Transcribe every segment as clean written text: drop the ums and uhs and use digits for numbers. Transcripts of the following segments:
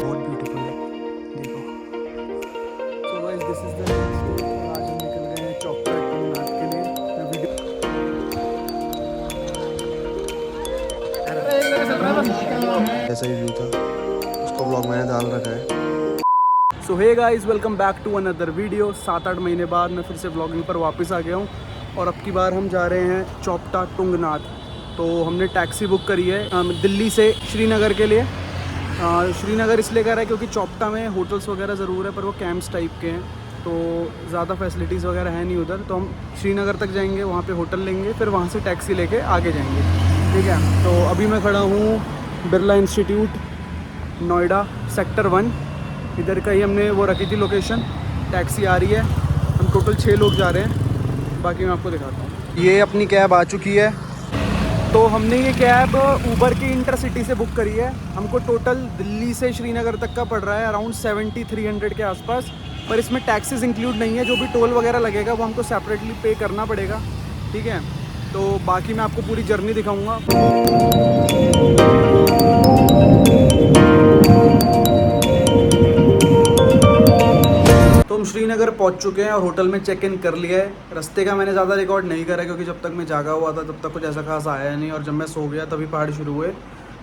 बहुत ब्यूटीफुल है, देखो। So guys this is the next day. आज हम निकल गए हैं चौपटा तुंगनाथ के लिए। मैं वीडियो ऐसा ही व्यू था, उसका ब्लॉग मैंने डाल रखा है। So hey guys, welcome back to another video. 7-8 महीने बाद मैं फिर से व्लॉगिंग पर वापस आ गया हूँ और अब की बार हम जा रहे हैं चौपटा तुंगनाथ। तो हमने टैक्सी बुक करी है दिल्ली से श्रीनगर के लिए। श्रीनगर इसलिए कर रहा है क्योंकि चौपटा में होटल्स वगैरह ज़रूर है, पर वो कैंप्स टाइप के हैं, तो ज़्यादा फैसिलिटीज़ वगैरह है नहीं उधर। तो हम श्रीनगर तक जाएंगे, वहाँ पे होटल लेंगे, फिर वहाँ से टैक्सी लेके आगे जाएंगे, ठीक है। तो अभी मैं खड़ा हूँ बिरला इंस्टीट्यूट, नोएडा, सेक्टर 1। इधर का ही हमने वो रखी थी लोकेशन। टैक्सी आ रही है, हम टोटल 6 लोग जा रहे हैं, बाकी मैं आपको दिखाता हूँ। ये अपनी कैब आ चुकी है। तो हमने ये कैब ऊबर की इंटरसिटी से बुक करी है। हमको टोटल दिल्ली से श्रीनगर तक का पड़ रहा है अराउंड 7300 के आसपास, पर इसमें टैक्सेस इंक्लूड नहीं है। जो भी टोल वगैरह लगेगा वो हमको सेपरेटली पे करना पड़ेगा, ठीक है। तो बाकी मैं आपको पूरी जर्नी दिखाऊंगा। तो हम श्रीनगर पहुंच चुके हैं और होटल में चेक इन कर लिया है। रास्ते का मैंने ज़्यादा रिकॉर्ड नहीं करा क्योंकि जब तक मैं जागा हुआ था तब तक कुछ ऐसा खास आया नहीं, और जब मैं सो गया तभी पहाड़ शुरू हुए।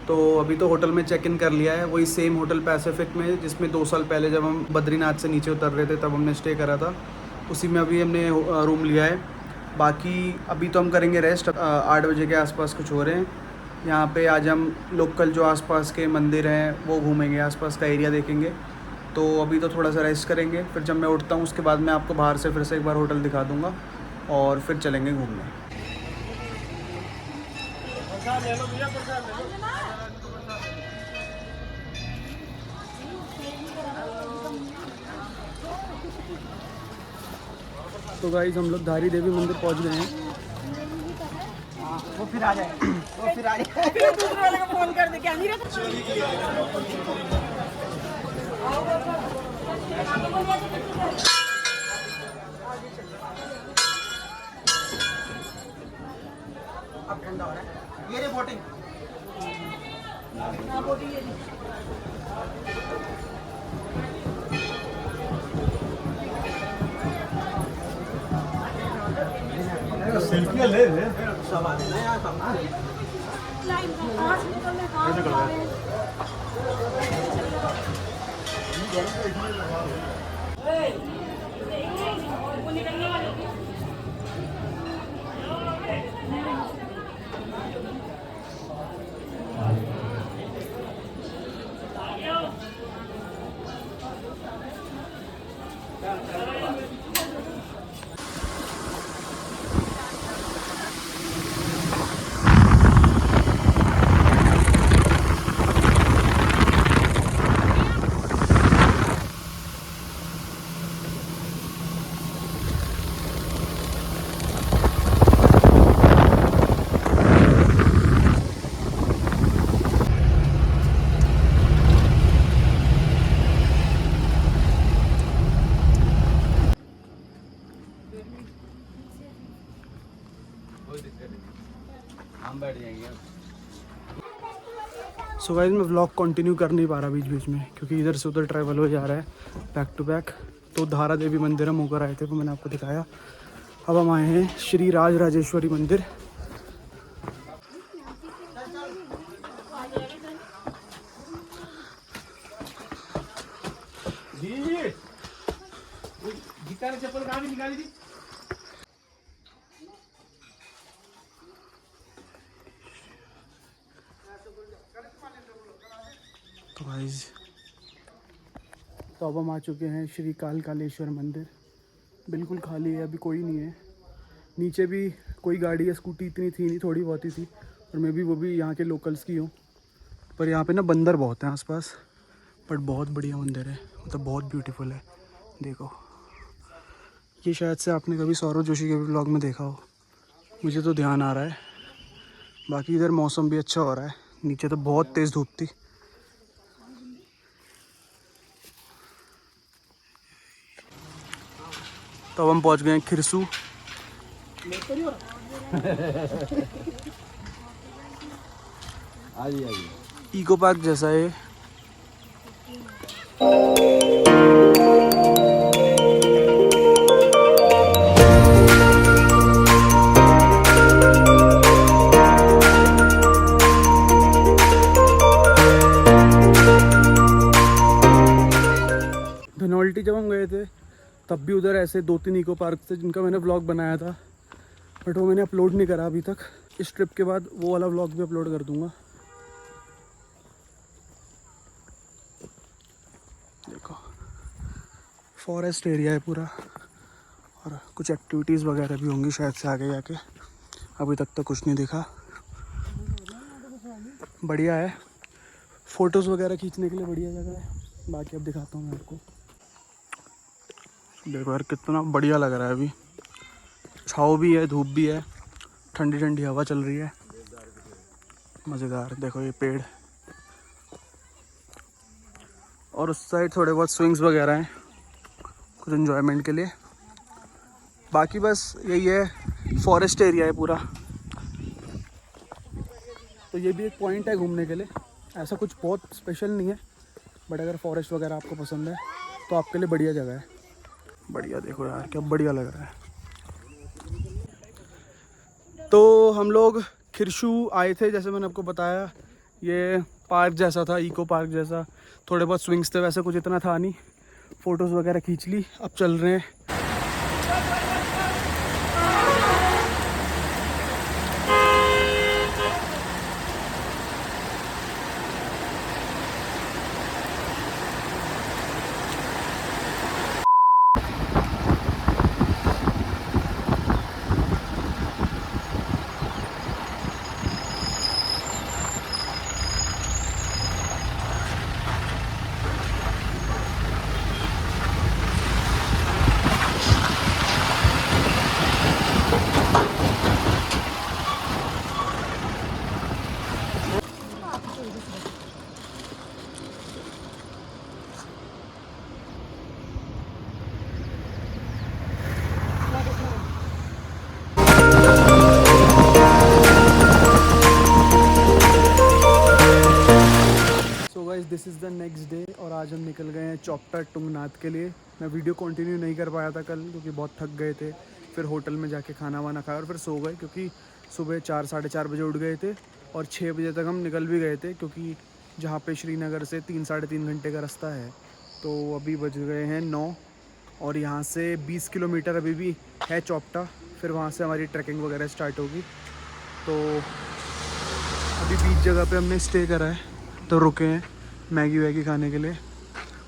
तो अभी तो होटल में चेक इन कर लिया है, वही सेम होटल पैसिफिक में जिसमें 2 साल पहले जब हम बद्रीनाथ से नीचे उतर रहे थे तब हमने स्टे करा था, उसी में अभी हमने रूम लिया है। बाकी अभी तो हम करेंगे रेस्ट। 8 बजे के आसपास कुछ हो रहे हैं यहाँ पे। आज हम लोकल जो आसपास के मंदिर हैं वो घूमेंगे, आसपास का एरिया देखेंगे। तो अभी तो थोड़ा सा रेस्ट करेंगे, फिर जब मैं उठता हूँ उसके बाद मैं आपको बाहर से फिर से एक बार होटल दिखा दूँगा और फिर चलेंगे घूमने। तो गाइस हम लोग धारी देवी मंदिर पहुँच गए हैं। वो फिर आ जाए, वो फिर आ जाए। फिर दूसरे वाले को फोन कर दे, क्या नहीं रहता। अब ठंडा हो रहा है, ये रे बोटिंग। हाँ बोटिंग ये सेल्फी ले ले सब आ रहे हैं यार, सब आ रहे हैं। लाइन कहाँ से निकलने, कहाँ से निकल रहे हैं। वो निकलने वाले हम बैठ जाएंगे। सो गाइस मैं व्लॉग कंटिन्यू कर नहीं पा रहा बीच बीच में क्योंकि इधर से उधर ट्रैवल हो जा रहा है बैक टू बैक। तो धारा देवी मंदिर हम होकर आए थे, वो मैंने आपको दिखाया। अब हम आए हैं श्री राज राजेश्वरी मंदिर। चप्पल कहाँ भी निकाली थी। तो गाइस तो अब हम आ चुके हैं श्री काल कालेश्वर मंदिर। बिल्कुल खाली है, अभी कोई नहीं है। नीचे भी कोई गाड़ी या स्कूटी इतनी थी नहीं, थोड़ी बहुत ही थी, और मैं भी वो भी यहाँ के लोकल्स की हूँ। पर यहाँ पे ना बंदर बहुत हैं आसपास, बट बहुत बढ़िया मंदिर है, मतलब बहुत ब्यूटीफुल है। देखो ये शायद से आपने कभी सौरव जोशी के ब्लॉग में देखा हो, मुझे तो ध्यान आ रहा है। बाकी इधर मौसम भी अच्छा हो रहा है, नीचे तो बहुत तेज़ धूप थी। तो अब हम पहुँच गए हैं खिरसू। इको पार्क जैसा है, धनौल्टी जब हम गए थे तब भी उधर ऐसे 2-3 इको पार्क थे जिनका मैंने व्लॉग बनाया था, बट वो मैंने अपलोड नहीं करा अभी तक। इस ट्रिप के बाद वो वाला व्लॉग भी अपलोड कर दूंगा। देखो फॉरेस्ट एरिया है पूरा, और कुछ एक्टिविटीज़ वगैरह भी होंगी शायद से आगे जाके, अभी तक तो कुछ नहीं दिखा। बढ़िया है, फ़ोटोज़ वगैरह खींचने के लिए बढ़िया जगह है। बाकी अब दिखाता हूँ मैं आपको। देखो यार कितना बढ़िया लग रहा है, अभी छाँव भी है, धूप भी है, ठंडी ठंडी हवा चल रही है, मज़ेदार। देखो ये पेड़, और उस साइड थोड़े बहुत स्विंग्स वगैरह हैं कुछ एंजॉयमेंट के लिए। बाकी बस यही है, फॉरेस्ट एरिया है पूरा। तो ये भी एक पॉइंट है घूमने के लिए, ऐसा कुछ बहुत स्पेशल नहीं है, बट अगर फॉरेस्ट वगैरह आपको पसंद है तो आपके लिए बढ़िया जगह है। बढ़िया, देखो यार क्या बढ़िया लग रहा है। तो हम लोग खिरशू आए थे, जैसे मैंने आपको बताया, ये पार्क जैसा था, इको पार्क जैसा, थोड़े बहुत स्विंग्स थे, वैसे कुछ इतना था नहीं। फ़ोटोज़ वगैरह खींच ली, अब चल रहे हैं। This is the next day, और आज हम निकल गए हैं चौपटा टुंगनाथ के लिए। मैं वीडियो कंटिन्यू नहीं कर पाया था कल, क्योंकि बहुत थक गए थे। फिर होटल में जाके खाना वाना खाया और फिर सो गए, क्योंकि सुबह 4-4:30 बजे उठ गए थे, और 6 बजे तक हम निकल भी गए थे, क्योंकि जहाँ पे श्रीनगर से 3-3.5 घंटे का रास्ता है। तो अभी बज गए हैं 9, और यहाँ से 20 किलोमीटर अभी भी है चौपटा। फिर वहाँ से हमारी ट्रैकिंग वगैरह स्टार्ट होगी। तो अभी बीच जगह पे हमने स्टे करा है, तो रुके हैं मैगी वैगी खाने के लिए।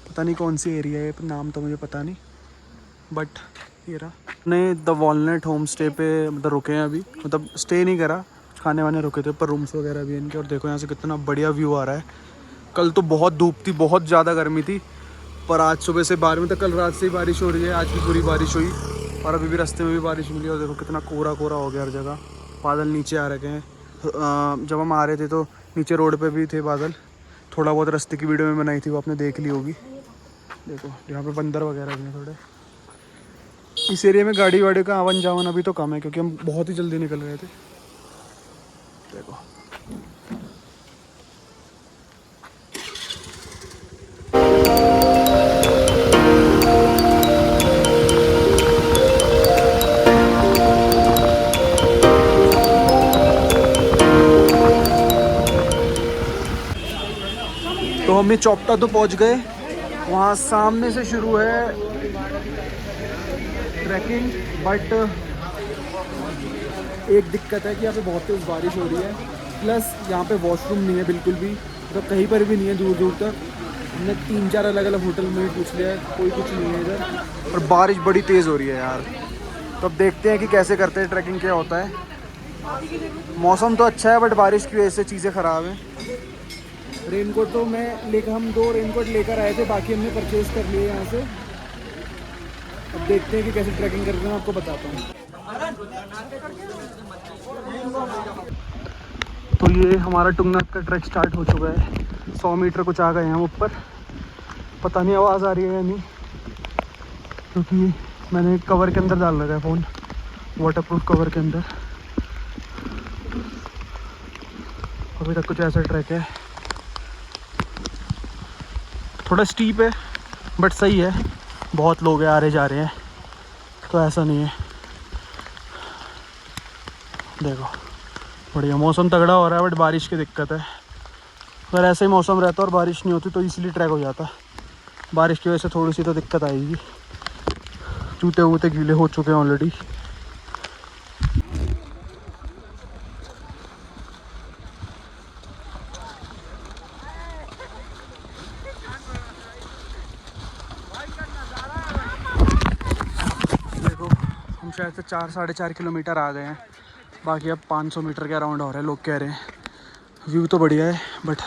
पता नहीं कौन सी एरिया है, नाम तो मुझे पता नहीं, बट ये रहा। नहीं, द वॉलनट होम स्टे पे मतलब रुके हैं अभी, मतलब स्टे नहीं करा, खाने वाने रुके थे, पर रूम्स वगैरह भी इनके। और देखो यहाँ से कितना बढ़िया व्यू आ रहा है। कल तो बहुत धूप थी, बहुत ज़्यादा गर्मी थी, पर आज सुबह से 12 बजे तक, कल रात से ही बारिश हो रही है, आज भी पूरी बारिश हुई, और अभी भी रास्ते में भी बारिश मिली। और देखो कितना कोरा कोरा हो गया हर जगह, बादल नीचे आ रखे हैं। जब हम आ रहे थे तो नीचे रोड पे भी थे बादल। थोड़ा बहुत रास्ते की वीडियो में बनाई थी, वो आपने देख ली होगी। देखो यहाँ पे बंदर वगैरह भी हैं थोड़े। इस एरिया में गाड़ी वाड़ी का आवन जावन अभी तो कम है, क्योंकि हम बहुत ही जल्दी निकल गए थे। देखो तो हमने चौपटा तो पहुंच गए। वहाँ सामने से शुरू है ट्रैकिंग, बट एक दिक्कत है कि यहाँ पे बहुत तेज़ बारिश हो रही है, प्लस यहाँ पे वॉशरूम नहीं है बिल्कुल भी, मतलब कहीं पर भी नहीं है दूर दूर तक। हमने 3-4 अलग अलग होटल में भी पूछ लिया है, कोई कुछ नहीं है इधर, और बारिश बड़ी तेज़ हो रही है यार। तो अब देखते हैं कि कैसे करते हैं ट्रैकिंग, क्या होता है। मौसम तो अच्छा है, बट बारिश की वजह से चीज़ें ख़राब हैं। रेनकोट तो हम 2 रेनकोट लेकर आए थे, बाकी हमने परचेज़ कर लिए यहाँ से। अब देखते हैं कि कैसे ट्रैकिंग करते हैं, आपको बताता हूँ। तो ये हमारा टुंगनाथ का ट्रैक स्टार्ट हो चुका है। 100 मीटर कुछ आ गए हैं हम ऊपर। पता नहीं आवाज़ आ रही है या नहीं, क्योंकि मैंने कवर के अंदर डाल रखा है फ़ोन, वाटरप्रूफ कवर के अंदर। अभी तक कुछ ऐसा ट्रैक है, थोड़ा स्टीप है बट सही है, बहुत लोग हैं आ रहे जा रहे हैं, तो ऐसा नहीं है। देखो बढ़िया मौसम तगड़ा हो रहा है, बट बारिश की दिक्कत है। अगर ऐसे ही मौसम रहता और बारिश नहीं होती तो इजीली ट्रैक हो जाता। बारिश की वजह से थोड़ी सी तो दिक्कत आएगी। जूते वूते गीले हो चुके हैं ऑलरेडी। देखो हम शायद से 4-4.5 किलोमीटर आ गए हैं, बाकी अब 500 मीटर के अराउंड हो रहा है, लोग कह रहे हैं। व्यू तो बढ़िया है बट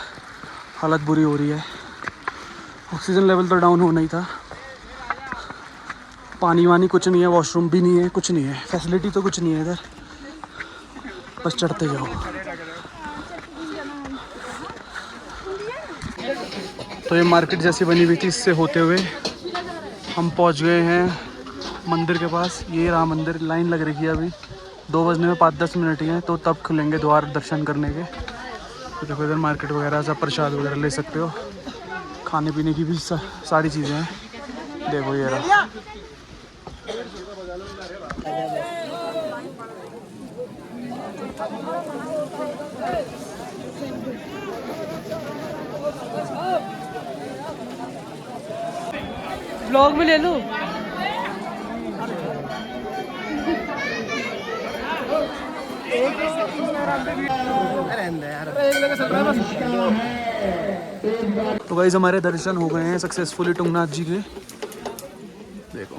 हालत बुरी हो रही है। ऑक्सीजन लेवल तो डाउन होना ही था। पानी वानी कुछ नहीं है, वॉशरूम भी नहीं है, कुछ नहीं है, फैसिलिटी तो कुछ नहीं है इधर, बस चढ़ते जाओ। तो ये मार्केट जैसी बनी हुई थी, इससे होते हुए हम पहुंच गए हैं मंदिर के पास। ये रहा मंदिर, लाइन लग रही है अभी, 2 बजने में 5-10 मिनट ही हैं, तो तब खुलेंगे द्वार दर्शन करने के। तो देखो इधर मार्केट वगैरह सब प्रसाद वगैरह ले सकते हो, खाने पीने की भी सारी चीज़ें हैं। देखो ये रहा। ब्लॉग में ले लो। तो गाइस हमारे दर्शन हो गए हैं सक्सेसफुली टुंगनाथ जी के। देखो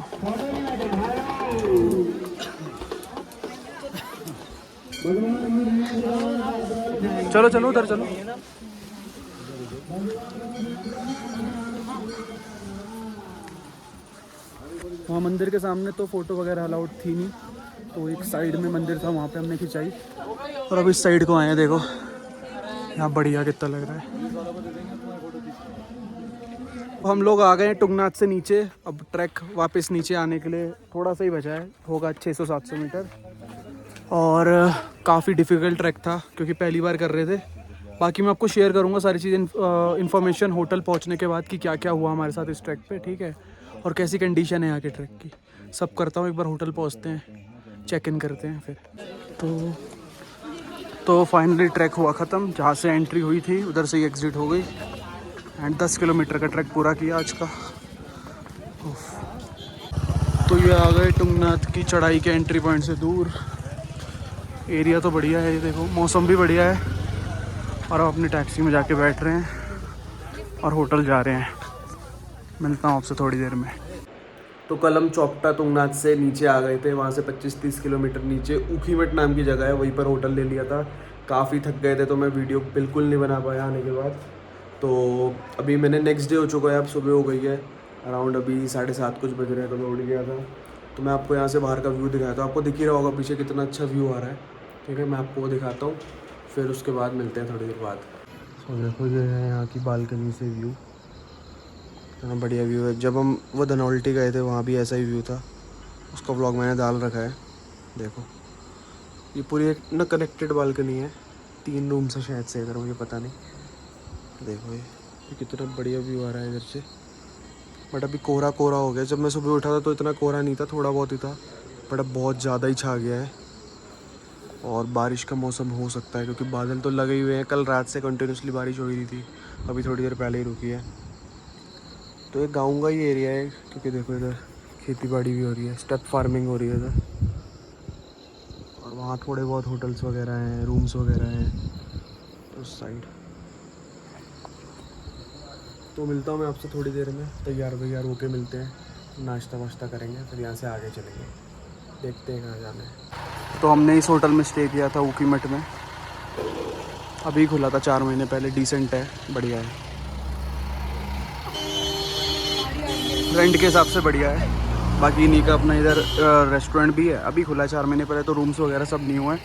चलो चलो उधर चलो। वहाँ मंदिर के सामने तो फ़ोटो वगैरह अलाउड थी नहीं, तो एक साइड में मंदिर था, वहाँ पे हमने खिंचाई। और अब इस साइड को आए हैं, देखो यहाँ बढ़िया कितना लग रहा है। हम लोग आ गए हैं टुंगनाथ से नीचे। अब ट्रैक वापस नीचे आने के लिए थोड़ा सा ही बचा है, होगा 600-700 मीटर। और काफ़ी डिफ़िकल्ट ट्रैक था क्योंकि पहली बार कर रहे थे। बाकी मैं आपको शेयर करूँगा सारी चीज़ें, इन्फॉर्मेशन होटल पहुँचने के बाद कि क्या क्या हुआ हमारे साथ इस ट्रैक पे, ठीक है, और कैसी कंडीशन है यहाँ के ट्रैक की, सब करता हूँ। एक बार होटल पहुँचते हैं, चेक इन करते हैं फिर। तो फाइनली ट्रैक हुआ ख़त्म। जहाँ से एंट्री हुई थी उधर से ही एग्ज़िट हो गई, एंड 10 किलोमीटर का ट्रैक पूरा किया आज का। तो ये आ गए टुंगनाथ की चढ़ाई के एंट्री पॉइंट से दूर। एरिया तो बढ़िया है, ये देखो मौसम भी बढ़िया है। और अब अपनी टैक्सी में जाके बैठ रहे हैं और होटल जा रहे हैं। मिलता हूँ आपसे थोड़ी देर में। तो कल हम चौपटा टुंगनाथ से नीचे आ गए थे, वहाँ से 25-30 किलोमीटर नीचे ऊखीमठ नाम की जगह है, वहीं पर होटल ले लिया था। काफ़ी थक गए थे तो मैं वीडियो बिल्कुल नहीं बना पाया आने के बाद। तो अभी मैंने नेक्स्ट डे हो चुका है, अब सुबह हो गई है अराउंड, अभी 7:30 कुछ बज रहे हैं, तो मैं उठ गया था। तो मैं आपको यहाँ से बाहर का व्यू दिखाया था, आपको दिख ही रहा होगा पीछे कितना अच्छा व्यू आ रहा है, ठीक है। मैं आपको वो दिखाता हूँ, फिर उसके बाद मिलते हैं थोड़ी देर बाद। तो देखो ये है यहाँ की बालकनी से व्यू, इतना बढ़िया व्यू है। जब हम वो धनौल्टी गए थे वहाँ भी ऐसा ही व्यू था, उसका व्लॉग मैंने डाल रखा है। देखो ये पूरी एक ना कनेक्टेड बालकनी है, 3 रूम से शायद से, इधर मुझे पता नहीं। देखो ये कितना बढ़िया व्यू आ रहा है इधर से। बट अभी कोहरा कोहरा हो गया, जब मैं सुबह उठा था तो इतना कोहरा नहीं था, थोड़ा बहुत ही था, बट अब बहुत ज़्यादा ही छा गया है। और बारिश का मौसम हो सकता है क्योंकि बादल तो लगे हुए हैं, कल रात से कंटिन्यूसली बारिश हो रही थी, अभी थोड़ी देर पहले ही रुकी है। तो ये गाँव का ही एरिया है क्योंकि देखो इधर खेती बाड़ी भी हो रही है, स्टेप फार्मिंग हो रही है इधर। और वहाँ थोड़े बहुत होटल्स वगैरह हैं, रूम्स वगैरह हैं उस साइड। तो मिलता हूँ मैं आपसे थोड़ी देर में, तैयार होके मिलते हैं, नाश्ता वाश्ता करेंगे, फिर यहाँ से आगे चलेंगे, देखते हैं कहाँ जाना है। तो हमने इस होटल में स्टे किया था ऊखीमठ में, अभी खुला था 4 महीने पहले, डिसेंट है, बढ़िया है, रेंट के हिसाब से बढ़िया है। बाकी इन्हीं का अपना इधर रेस्टोरेंट भी है, अभी खुला है 4 महीने पहले, तो रूम्स वगैरह सब न्यू है,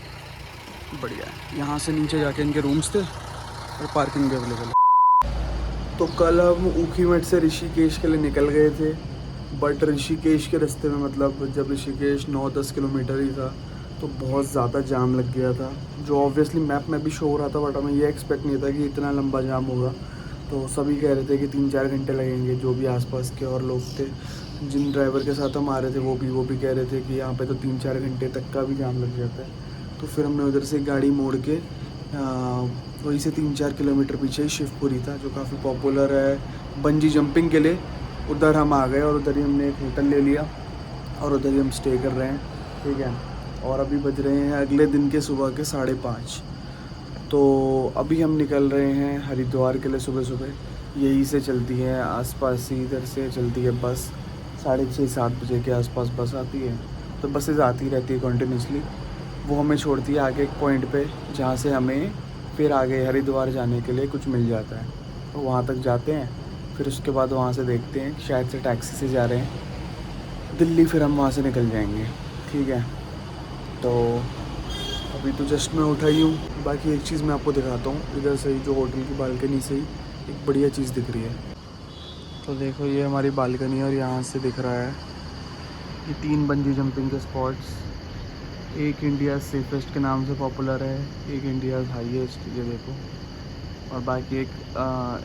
बढ़िया है। यहाँ से नीचे जाके इनके रूम्स थे और पार्किंग भी अवेलेबल है। तो कल हम ऊखीमठ से ऋषिकेश के लिए निकल गए थे, बट ऋषिकेश के रास्ते में मतलब जब ऋषिकेश 9-10 किलोमीटर ही था तो बहुत ज़्यादा जाम लग गया था, जो ऑब्वियसली मैप में भी शो हो रहा था, बट हमें ये एक्सपेक्ट नहीं था कि इतना लंबा जाम होगा। तो सभी कह रहे थे कि 3-4 घंटे लगेंगे, जो भी आसपास के और लोग थे, जिन ड्राइवर के साथ हम आ रहे थे वो भी कह रहे थे कि यहाँ पे तो 3-4 घंटे तक का भी जाम लग जाता है। तो फिर हमने उधर से गाड़ी मोड़ के वहीं से 3-4 किलोमीटर पीछे ही शिवपुरी था, जो काफ़ी पॉपुलर है बंजी जंपिंग के लिए। उधर हम आ गए और उधर ही हमने एक होटल ले लिया और उधर ही हम स्टे कर रहे हैं, ठीक है। और अभी बज रहे हैं अगले दिन के सुबह के 5:30। तो अभी हम निकल रहे हैं हरिद्वार के लिए सुबह। यहीं से चलती है, आसपास ही इधर से चलती है बस। 6:30-7 बजे के आसपास बस आती है। तो बसेज आती रहती है कंटिन्यूसली। वो हमें छोड़ती है आगे एक पॉइंट पे, जहाँ से हमें फिर आगे हरिद्वार जाने के लिए कुछ मिल जाता है। तो वहाँ तक जाते हैं, फिर उसके बाद वहाँ से देखते हैं, शायद से टैक्सी से जा रहे हैं दिल्ली, फिर हम वहाँ से निकल जाएंगे, ठीक है। तो अभी तो जस्ट मैं उठा ही हूँ। बाकी एक चीज़ मैं आपको दिखाता हूँ, इधर से ही जो होटल की बालकनी से ही एक बढ़िया चीज़ दिख रही है। तो देखो ये हमारी बालकनी है और यहाँ से दिख रहा है ये 3 बंजी जंपिंग के स्पॉट्स। एक इंडिया सेफेस्ट के नाम से पॉपुलर है, एक इंडिया हाईएस्ट, ये देखो, और बाकी एक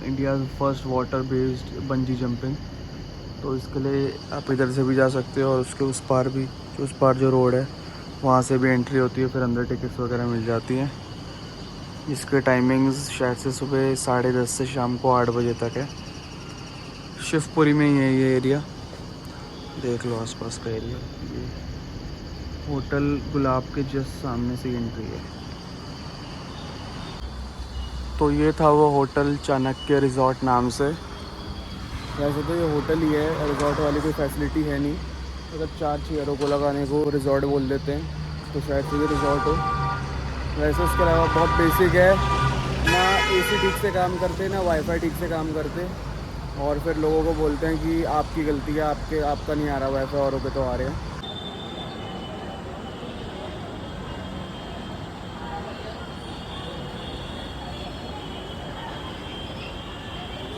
India first water based bungee jumping. तो इसके लिए आप इधर से भी जा सकते हो और उसके उस पार भी, उस पार जो रोड है वहाँ से भी एंट्री होती है, फिर अंदर टिकट्स वगैरह मिल जाती हैं। इसके टाइमिंग्स शायद से सुबह 10:30 से शाम को 8 बजे तक है। शिवपुरी में ही है ये एरिया, देख लो आसपास का एरिया। ये होटल गुलाब के जस्ट सामने से एंट्री है। तो ये था वो होटल चाणक्य रिज़ॉर्ट नाम से। वैसे तो ये होटल ही है, रिज़ॉर्ट वाली कोई फैसिलिटी है नहीं। अगर 4 चेयरों को लगाने को रिज़ॉर्ट बोल देते हैं तो शायद से ये रिज़ॉर्ट हो। वैसे उसके अलावा बहुत बेसिक है, ना एसी ठीक से काम करते, ना वाईफाई ठीक से काम करते, और फिर लोगों को बोलते हैं कि आपकी गलती है, आपका नहीं आ रहा वाईफाई, औरों के तो आ रहे हैं।